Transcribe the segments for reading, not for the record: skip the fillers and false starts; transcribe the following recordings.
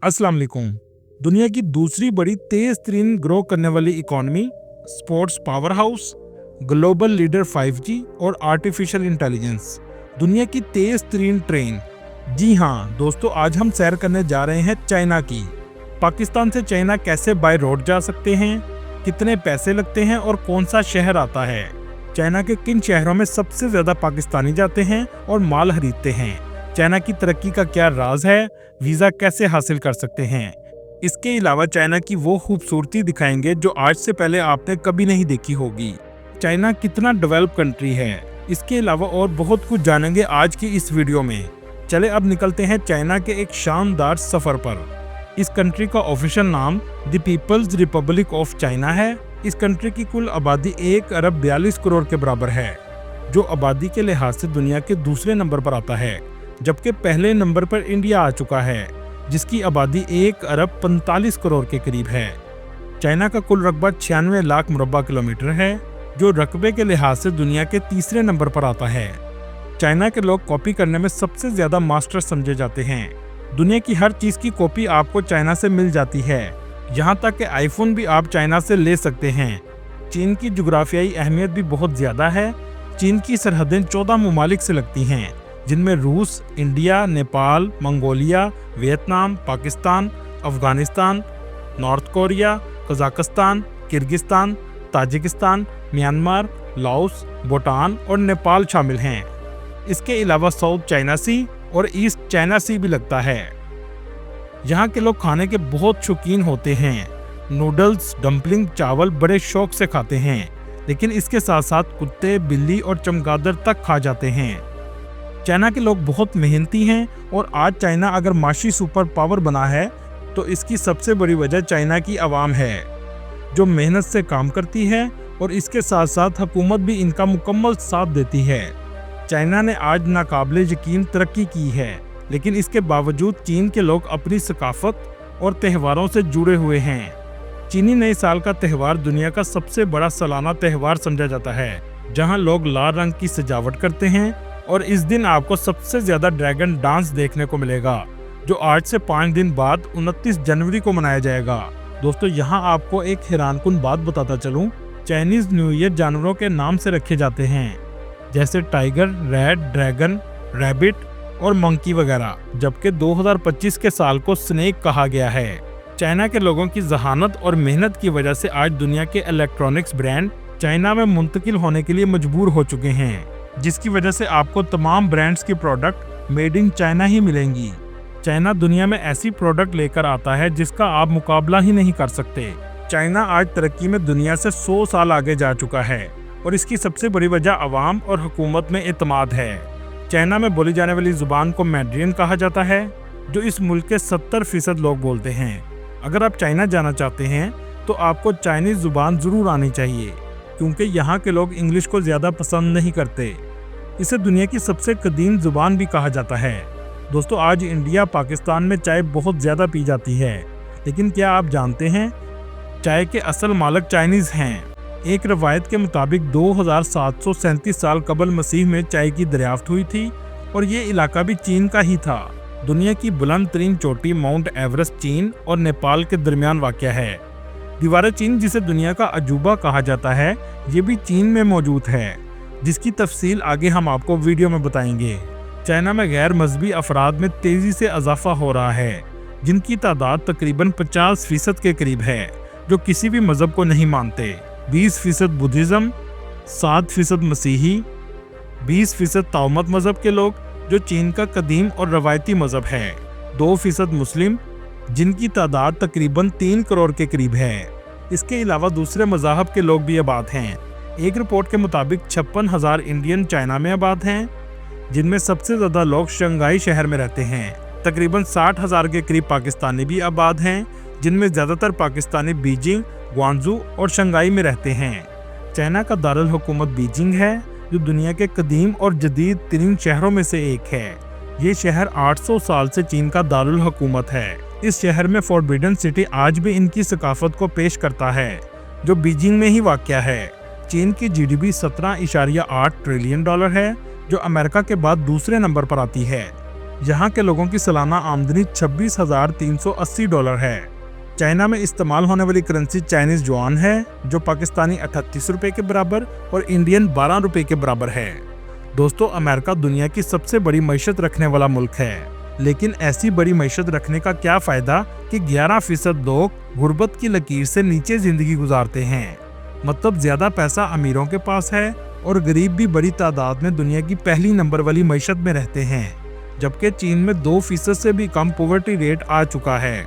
अस्सलाम वालेकुम। दुनिया की दूसरी बड़ी तेज तरीन ग्रो करने वाली economy, sports power house, global leader 5G और आर्टिफिशियल इंटेलिजेंस, दुनिया की तेज तरीन ट्रेन। जी हाँ दोस्तों, आज हम सैर करने जा रहे हैं चाइना की। पाकिस्तान से चाइना कैसे बाय रोड जा सकते हैं, कितने पैसे लगते हैं और कौन सा शहर आता है, चाइना के किन शहरों में सबसे ज्यादा पाकिस्तानी जाते हैं और माल खरीदते हैं, चाइना की तरक्की का क्या राज है, वीजा कैसे हासिल कर सकते हैं। इसके अलावा चाइना की वो खूबसूरती दिखाएंगे जो आज से पहले आपने कभी नहीं देखी होगी। चाइना कितना डेवलप कंट्री है, इसके अलावा और बहुत कुछ जानेंगे आज की इस वीडियो में। चले अब निकलते हैं चाइना के एक शानदार सफर पर। इस कंट्री का ऑफिशियल नाम the people's republic of China है। इस कंट्री की कुल आबादी 1 अरब 42 करोड़ के बराबर है, जो आबादी के लिहाज से दुनिया के दूसरे नंबर पर आता है, जबकि पहले नंबर पर इंडिया आ चुका है, जिसकी आबादी 1 अरब 45 करोड़ के करीब है। चाइना का कुल रकबा 96 लाख मुरब्बा किलोमीटर है, जो रकबे के लिहाज से दुनिया के तीसरे नंबर पर आता है। चाइना के लोग कॉपी करने में सबसे ज्यादा मास्टर समझे जाते हैं। दुनिया की हर चीज की कॉपी आपको चाइना से मिल जाती है, यहाँ तक कि आईफोन भी आप चाइना से ले सकते हैं। चीन की जुग्राफियाई अहमियत भी बहुत ज्यादा है। चीन की सरहदें 14 ममालिक से लगती हैं, जिनमें रूस, India, Nepal, Mongolia, Vietnam, Pakistan, Afghanistan, north Korea, Kazakhstan, Kyrgyzstan, Tajikistan, Myanmar, Laos, Bhutan और नेपाल शामिल हैं। इसके अलावा साउथ चाइना सी और ईस्ट चाइना सी भी लगता है। यहाँ के लोग खाने के बहुत शौकीन होते हैं। नूडल्स, डंपलिंग, चावल बड़े शौक से खाते हैं, लेकिन इसके साथ साथ कुत्ते, बिल्ली और चमगादड़ तक खा जाते हैं। चाइना के लोग बहुत मेहनती हैं और आज चाइना अगर माशी सुपर पावर बना है तो इसकी सबसे बड़ी वजह चाइना की आवाम है, जो मेहनत से काम करती है और इसके साथ साथ हुकूमत भी इनका मुकम्मल साथ देती है। चाइना ने आज नाकाबिले यकीन तरक्की की है, लेकिन इसके बावजूद चीन के लोग अपनी सकाफत और त्योहारों से जुड़े हुए हैं। चीनी नए साल का त्यौहार दुनिया का सबसे बड़ा सालाना त्यौहार समझा जाता है, जहां लोग लाल रंग की सजावट करते हैं और इस दिन आपको सबसे ज्यादा ड्रैगन डांस देखने को मिलेगा, जो आज से 5 दिन बाद 29 जनवरी को मनाया जाएगा। दोस्तों, यहाँ आपको एक हैरानकुन बात बताता चलूं, चाइनीज न्यू ईयर जानवरों के नाम से रखे जाते हैं, जैसे टाइगर, रेड, ड्रैगन, रैबिट और मंकी वगैरह, जबकि 2025 के साल को स्नेक कहा गया है। चाइना के लोगों की जहानत और मेहनत की वजह से आज दुनिया के इलेक्ट्रॉनिक्स ब्रांड चाइना में मुंतकिल होने के लिए मजबूर हो चुके हैं, जिसकी वजह से आपको तमाम ब्रांड्स की प्रोडक्ट मेड इन चाइना ही मिलेंगी। चाइना दुनिया में ऐसी प्रोडक्ट लेकर आता है जिसका आप मुकाबला ही नहीं कर सकते। चाइना आज तरक्की में दुनिया से 100 साल आगे जा चुका है और इसकी सबसे बड़ी वजह अवाम और हुकूमत में एतमाद है। चाइना में बोली जाने वाली जुबान को मैंड्रिन कहा जाता है, जो इस मुल्क के 70% लोग बोलते हैं। अगर आप चाइना जाना चाहते हैं तो आपको चाइनीज जुबान जरूर आनी चाहिए, क्योंकि यहाँ के लोग इंग्लिश को ज़्यादा पसंद नहीं करते। इसे दुनिया की सबसे कदीम जुबान भी कहा जाता है। दोस्तों, आज इंडिया, पाकिस्तान में चाय बहुत ज़्यादा पी जाती है, लेकिन क्या आप जानते हैं चाय के असल मालिक चाइनीज़ हैं। एक रवायत के मुताबिक 2737 साल कबल मसीह में चाय की दरियाफ्त हुई थी और ये इलाका भी चीन का ही था। दुनिया की बुलंद तरीन चोटी माउंट एवरेस्ट चीन और नेपाल के दरमियान वाक़या है। दीवार चीन, जिसे दुनिया का अजूबा कहा जाता है, ये भी चीन में मौजूद है, जिसकी तफसील आगे हम आपको वीडियो में बताएंगे। चाइना में गैर मजहबी अफराद में तेजी से इजाफा हो रहा है, जिनकी तादाद तकरीबन 50% के करीब है, जो किसी भी मजहब को नहीं मानते। 20% बुद्धिज्म, 7% मसीही, 20% ताओमत मजहब के लोग, जो चीन का कदीम और रवायती मजहब है, 2% मुस्लिम, जिनकी तादाद तकरीबन 3 करोड़ के करीब है। इसके अलावा दूसरे मज़ाहब के लोग भी आबाद हैं। एक रिपोर्ट के मुताबिक 56,000 इंडियन चाइना में आबाद हैं, जिनमें सबसे ज़्यादा लोग शंघाई शहर में रहते हैं। तकरीबन 60,000 के करीब पाकिस्तानी भी आबाद हैं, जिनमें ज़्यादातर पाकिस्तानी बीजिंग, ग्वांजू और शंघाई में रहते हैं। चाइना का दारुल हुकूमत बीजिंग है, जो दुनिया के कदीम और जदीद तरीन शहरों में से एक है। ये शहर 800 साल से चीन का दारुल हुकूमत है। इस शहर में फॉरबिडन सिटी आज भी इनकी सकाफत को पेश करता है, जो बीजिंग में ही वाक़या है। चीन की GDP 17.8 ट्रिलियन डॉलर है, जो अमेरिका के बाद दूसरे नंबर पर आती है। यहाँ के लोगों की सालाना आमदनी $26,380 है। चाइना में इस्तेमाल होने वाली करेंसी चाइनीज युआन है, जो पाकिस्तानी 38 रुपए के बराबर और इंडियन 12 रुपए के बराबर है। दोस्तों, अमेरिका दुनिया की सबसे बड़ी मईशत रखने वाला मुल्क है, लेकिन ऐसी बड़ी मईशत रखने का क्या फायदा कि 11% लोग गुर्बत की लकीर से नीचे जिंदगी गुजारते हैं। मतलब ज्यादा पैसा अमीरों के पास है और गरीब भी बड़ी तादाद में दुनिया की पहली नंबर वाली मईशत में रहते हैं, जबकि चीन में 2% से भी कम पॉवर्टी रेट आ चुका है।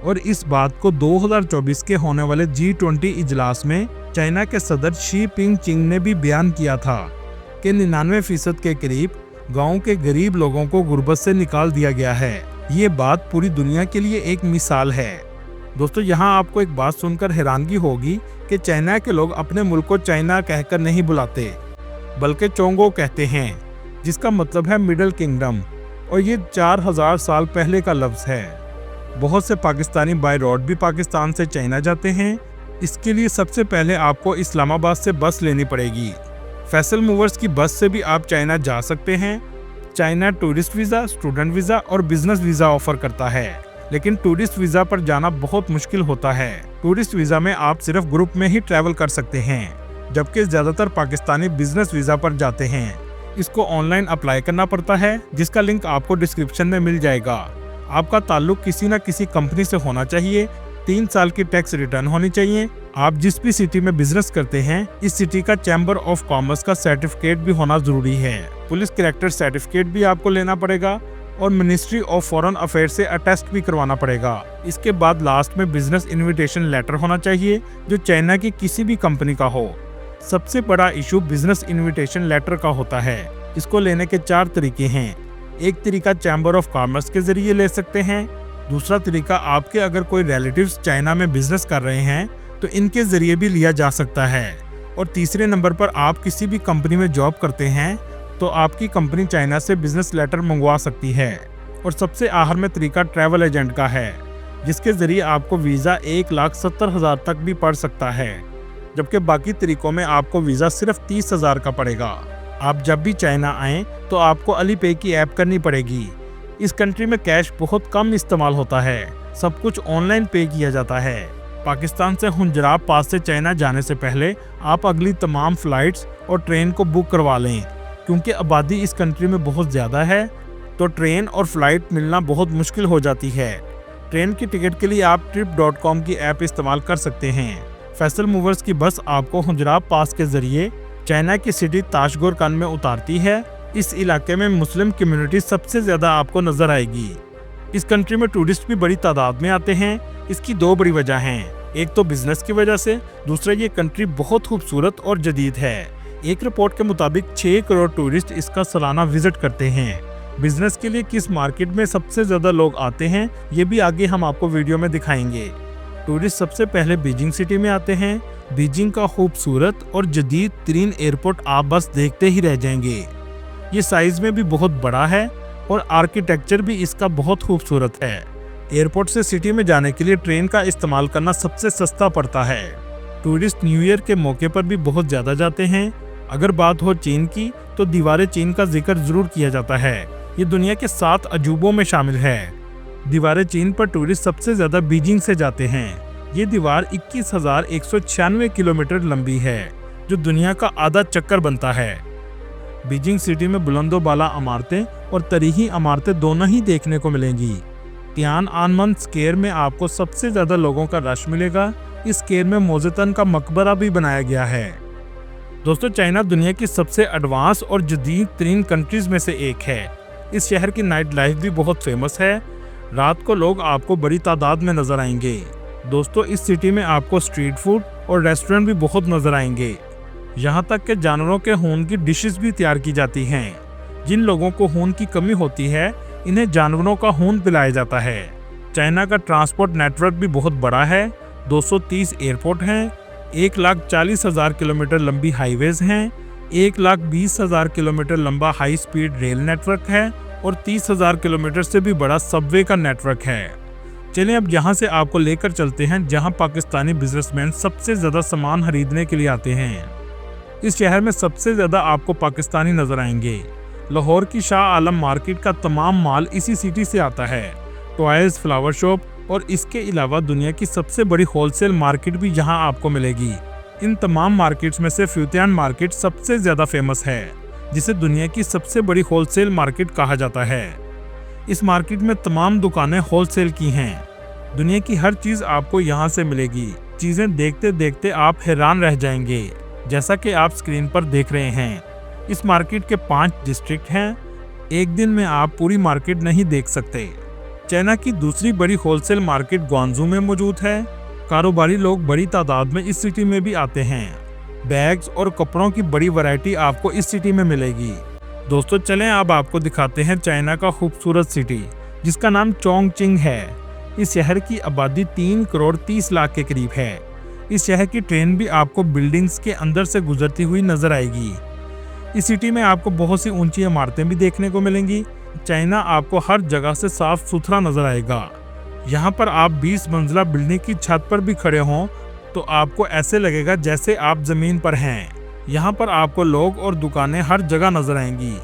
और इस बात को 2024 के होने वाले G20 इजलास में चाइना के सदर शी पिंगचिंग ने भी बयान किया था कि 99% के करीब गांव के गरीब लोगों को गुर्बत से निकाल दिया गया है। ये बात पूरी दुनिया के लिए एक मिसाल है। दोस्तों, यहाँ आपको एक बात सुनकर हैरानगी होगी कि चाइना के लोग अपने मुल्क को चाइना कहकर नहीं बुलाते, बल्कि चोंगो कहते हैं, जिसका मतलब है मिडिल किंगडम, और ये 4000 साल पहले का लफ्ज है। बहुत से पाकिस्तानी बाय रोड भी पाकिस्तान से चाइना जाते हैं। इसके लिए सबसे पहले आपको इस्लामाबाद से बस लेनी पड़ेगी। फैसल मूवर्स की बस से भी आप चाइना जा सकते हैं। China tourist visa, student visa और बिजनेस वीज़ा ऑफर करता है, लेकिन टूरिस्ट वीज़ा पर जाना बहुत मुश्किल होता है। टूरिस्ट वीज़ा में आप सिर्फ ग्रुप में ही ट्रैवल कर सकते हैं, जबकि ज़्यादातर पाकिस्तानी बिजनेस वीज़ा पर जाते हैं। इसको ऑनलाइन अप्लाई करना पड़ता है, जिसका लिंक आपको डिस्क्रिप्शन में मिल जाएगा। आपका ताल्लुक किसी न किसी कंपनी से होना चाहिए। 3 साल की टैक्स रिटर्न होनी चाहिए। आप जिस भी सिटी में बिजनेस करते हैं, इस सिटी का चैम्बर ऑफ कॉमर्स का सर्टिफिकेट भी होना जरूरी है। पुलिस कैरेक्टर सर्टिफिकेट भी आपको लेना पड़ेगा और मिनिस्ट्री ऑफ फॉरेन अफेयर से अटेस्ट भी करवाना पड़ेगा। इसके बाद लास्ट में बिजनेस इनविटेशन लेटर होना चाहिए, जो चाइना की किसी भी कंपनी का हो। सबसे बड़ा इशू बिजनेस इनविटेशन लेटर का होता है। इसको लेने के 4 तरीके हैं। एक तरीका चैम्बर ऑफ कॉमर्स के जरिए ले सकते हैं। दूसरा तरीका आपके अगर कोई रिलेटिव्स चाइना में बिजनेस कर रहे हैं तो इनके जरिए भी लिया जा सकता है। और तीसरे नंबर पर आप किसी भी कंपनी में जॉब करते हैं तो आपकी कंपनी चाइना से बिजनेस लेटर मंगवा सकती है। और सबसे आखिर में तरीका ट्रैवल एजेंट का है, जिसके जरिए आपको वीज़ा 1,70,000 तक भी पड़ सकता है, जबकि बाकी तरीकों में आपको वीज़ा सिर्फ 30,000 का पड़ेगा। आप जब भी चाइना आएँ तो आपको अलीपे की ऐप करनी पड़ेगी। इस कंट्री में कैश बहुत कम इस्तेमाल होता है, सब कुछ ऑनलाइन पे किया जाता है। पाकिस्तान से हुंजराब पास से चाइना जाने से पहले आप अगली तमाम फ्लाइट्स और ट्रेन को बुक करवा लें, क्योंकि आबादी इस कंट्री में बहुत ज़्यादा है, तो ट्रेन और फ्लाइट मिलना बहुत मुश्किल हो जाती है। ट्रेन की टिकट के लिए आप trip.com की ऐप इस्तेमाल कर सकते हैं। फैसल मूवर्स की बस आपको हुंजराब पास के जरिए चाइना की सिटी ताशगोरकान में उतारती है। इस इलाके में मुस्लिम कम्युनिटी सबसे ज़्यादा आपको नज़र आएगी। इस कंट्री में टूरिस्ट भी बड़ी तादाद में आते हैं। इसकी 2 बड़ी वजह हैं, एक तो बिजनेस की वजह से, दूसरा ये कंट्री बहुत खूबसूरत और जदीद है। एक रिपोर्ट के मुताबिक 6 करोड़ टूरिस्ट इसका सालाना विजिट करते हैं। बिजनेस के लिए किस मार्केट में सबसे ज़्यादा लोग आते हैं, ये भी आगे हम आपको वीडियो में दिखाएंगे। टूरिस्ट सबसे पहले बीजिंग सिटी में आते हैं। बीजिंग का खूबसूरत और जदीद तरीन एयरपोर्ट आप बस देखते ही रह जाएंगे। ये साइज में भी बहुत बड़ा है और आर्किटेक्चर भी इसका बहुत खूबसूरत है। एयरपोर्ट से सिटी में जाने के लिए ट्रेन का इस्तेमाल करना सबसे सस्ता पड़ता है। टूरिस्ट न्यू ईयर के मौके पर भी बहुत ज़्यादा जाते हैं। अगर बात हो चीन की तो दीवारे चीन का जिक्र जरूर किया जाता है। ये दुनिया के 7 अजूबों में शामिल है। दीवारे चीन पर टूरिस्ट सबसे ज़्यादा बीजिंग से जाते हैं। ये दीवार 21,196 किलोमीटर लंबी है, जो दुनिया का आधा चक्कर बनता है। बीजिंग सिटी में बुलंदो बाला इमारतें और तरीही इमारतें दोनों ही देखने को मिलेंगी। तियानअनमेन स्क्वायर में आपको सबसे ज़्यादा लोगों का रश मिलेगा। इस स्क्वायर में मोज़ेतन का मकबरा भी बनाया गया है। दोस्तों, चाइना दुनिया की सबसे एडवांस और जदीद तरीन कंट्रीज़ में से एक है। इस शहर की नाइट लाइफ भी बहुत फेमस है। रात को लोग आपको बड़ी तादाद में नज़र आएंगे। दोस्तों, इस सिटी में आपको स्ट्रीट फूड और रेस्टोरेंट भी बहुत नज़र आएंगे। यहाँ तक कि जानवरों के खून की डिशेस भी तैयार की जाती हैं। जिन लोगों को खून की कमी होती है, इन्हें जानवरों का खून पिलाया जाता है। चाइना का ट्रांसपोर्ट नेटवर्क भी बहुत बड़ा है। 230 एयरपोर्ट हैं, 1,40,000 किलोमीटर लंबी हाईवेज हैं, 1,20,000 किलोमीटर लंबा हाई स्पीड रेल नेटवर्क है और 30,000 किलोमीटर से भी बड़ा सबवे का नेटवर्क है। चलिए अब यहाँ से आपको लेकर चलते हैं जहाँ पाकिस्तानी बिजनेसमैन सबसे ज़्यादा सामान खरीदने के लिए आते हैं। इस शहर में सबसे ज़्यादा आपको पाकिस्तानी नज़र आएंगे। लाहौर की शाह आलम मार्केट का तमाम माल इसी सिटी से आता है। टॉयज, फ्लावर शॉप और इसके अलावा दुनिया की सबसे बड़ी होलसेल मार्केट भी यहाँ आपको मिलेगी। इन तमाम मार्केट्स में से फ्यूतियान मार्केट सबसे ज्यादा फेमस है, जिसे दुनिया की सबसे बड़ी होलसेल मार्केट कहा जाता है। इस मार्केट में तमाम दुकानें होलसेल की हैं। दुनिया की हर चीज आपको यहाँ से मिलेगी। चीजें देखते देखते आप हैरान रह जाएंगे, जैसा कि आप स्क्रीन पर देख रहे हैं। इस मार्केट के 5 डिस्ट्रिक्ट हैं। एक दिन में आप पूरी मार्केट नहीं देख सकते। चाइना की दूसरी बड़ी होलसेल मार्केट ग्वांगझू में मौजूद है। कारोबारी लोग बड़ी तादाद में इस सिटी में भी आते हैं। बैग्स और कपड़ों की बड़ी वैरायटी आपको इस सिटी में मिलेगी। दोस्तों चलें अब आपको दिखाते हैं चाइना का खूबसूरत सिटी, जिसका नाम चोंगचिंग है। इस शहर की आबादी 3 करोड़ 30 लाख के करीब है। इस शहर की ट्रेन भी आपको बिल्डिंग्स के अंदर से गुजरती हुई नजर आएगी। इस सिटी में आपको बहुत सी ऊंची इमारतें भी देखने को मिलेंगी। चाइना आपको हर जगह से साफ सुथरा नजर आएगा। यहाँ पर आप 20 मंजिला बिल्डिंग की छत पर भी खड़े हों तो आपको ऐसे लगेगा जैसे आप जमीन पर हैं। यहाँ पर आपको लोग और दुकानें हर जगह नजर आएंगी।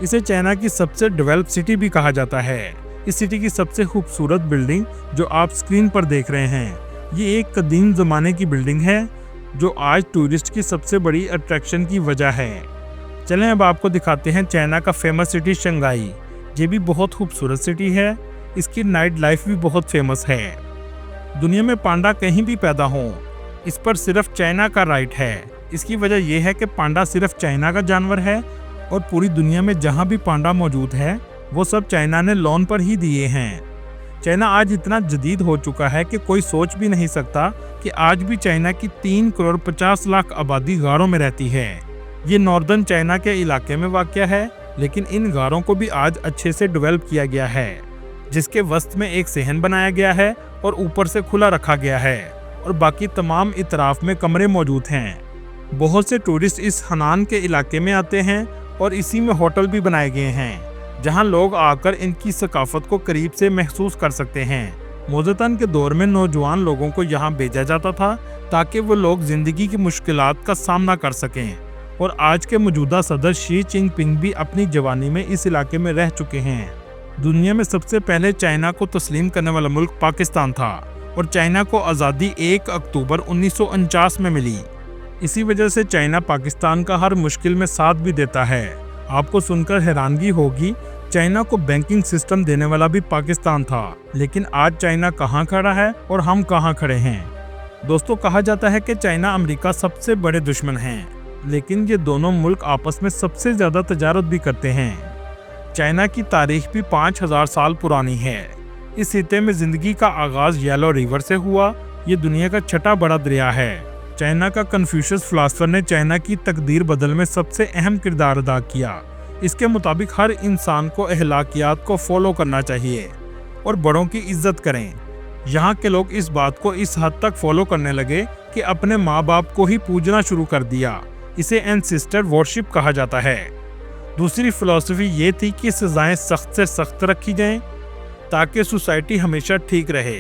इसे चाइना की सबसे डेवलप सिटी भी कहा जाता है। इस सिटी की सबसे खूबसूरत बिल्डिंग जो आप स्क्रीन पर देख रहे हैं, ये एक कदीम जमाने की बिल्डिंग है जो आज टूरिस्ट की सबसे बड़ी अट्रैक्शन की वजह है। चलें अब आपको दिखाते हैं चाइना का फेमस सिटी शंघाई। ये भी बहुत खूबसूरत सिटी है। इसकी नाइट लाइफ भी बहुत फेमस है। दुनिया में पांडा कहीं भी पैदा हो, इस पर सिर्फ चाइना का राइट है। इसकी वजह यह है कि पांडा सिर्फ चाइना का जानवर है और पूरी दुनिया में जहां भी पांडा मौजूद है वो सब चाइना ने लोन पर ही दिए हैं। चाइना आज इतना जदीद हो चुका है कि कोई सोच भी नहीं सकता कि आज भी चाइना की 3 करोड़ 50 लाख आबादी गारों में रहती है। ये नॉर्दर्न चाइना के इलाके में वाक़या है, लेकिन इन गारों को भी आज अच्छे से डेवलप किया गया है, जिसके वस्त में एक सहन बनाया गया है और ऊपर से खुला रखा गया है और बाकी तमाम इतराफ में कमरे मौजूद हैं। बहुत से टूरिस्ट इस हनान के इलाके में आते हैं और इसी में होटल भी बनाए गए हैं, जहां लोग आकर इनकी सकाफत को करीब से महसूस कर सकते हैं। मौजूदन के दौर में नौजवान लोगों को यहाँ भेजा जाता था ताकि वो लोग जिंदगी की मुश्किलात का सामना कर सकें, और आज के मौजूदा सदर शी चिनपिंग भी अपनी जवानी में इस इलाके में रह चुके हैं। दुनिया में सबसे पहले चाइना को तस्लीम करने वाला मुल्क पाकिस्तान था और चाइना को आज़ादी 1 अक्टूबर 1949 में मिली। इसी वजह से चाइना पाकिस्तान का हर मुश्किल में साथ भी देता है। आपको सुनकर हैरानगी होगी, चाइना को बैंकिंग सिस्टम देने वाला भी पाकिस्तान था, लेकिन आज चाइना कहाँ खड़ा है और हम कहाँ खड़े हैं। दोस्तों कहा जाता है कि चाइना अमेरिका सबसे बड़े दुश्मन हैं, लेकिन ये दोनों मुल्क आपस में सबसे ज्यादा तजारत भी करते हैं। चाइना की तारीख भी 5000 साल पुरानी है। इस हिस्से में जिंदगी का आगाज येलो रिवर से हुआ। ये दुनिया का छठा बड़ा दरिया है। चाइना का कन्फ्यूशियस फिलासफर ने चाइना की तकदीर बदल में सबसे अहम किरदार अदा किया। इसके मुताबिक हर इंसान को अखलाकियात को फॉलो करना चाहिए और बड़ों की इज्जत करें। यहाँ के लोग इस बात को इस हद तक फॉलो करने लगे कि अपने माँ बाप को ही पूजना शुरू कर दिया। इसे एंसेस्टर वर्शिप कहा जाता है। दूसरी फिलॉसफी ये थी कि सजाएं सख्त से सख्त रखी जाएं ताकि सोसाइटी हमेशा ठीक रहे।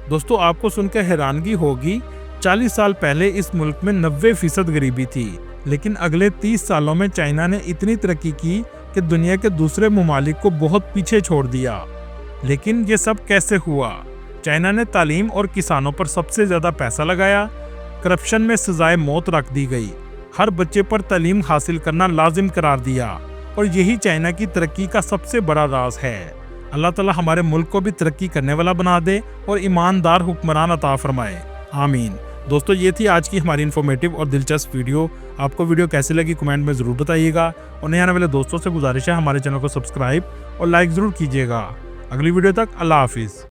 दोस्तों आपको सुनकर हैरानगी होगी, 40 साल पहले इस मुल्क में 90% गरीबी थी, लेकिन अगले 30 सालों में चाइना ने इतनी तरक्की की कि दुनिया के दूसरे ममालिक को बहुत पीछे छोड़ दिया। लेकिन ये सब कैसे हुआ? चाइना ने तालीम और किसानों पर सबसे ज़्यादा पैसा लगाया। करप्शन में सजाए मौत रख दी गई। हर बच्चे पर तालीम हासिल करना लाजिम करार दिया, और यही चाइना की तरक्की का सबसे बड़ा राज है। अल्लाह ताला हमारे मुल्क को भी तरक्की करने वाला बना दे और ईमानदार हुक्मरान अता फरमाए, आमीन। दोस्तों ये थी आज की हमारी इन्फॉर्मेटिव और दिलचस्प वीडियो। आपको वीडियो कैसी लगी कमेंट में ज़रूर बताइएगा, और नए आने वाले दोस्तों से गुजारिश है हमारे चैनल को सब्सक्राइब और लाइक ज़रूर कीजिएगा। अगली वीडियो तक अल्लाह हाफिज़।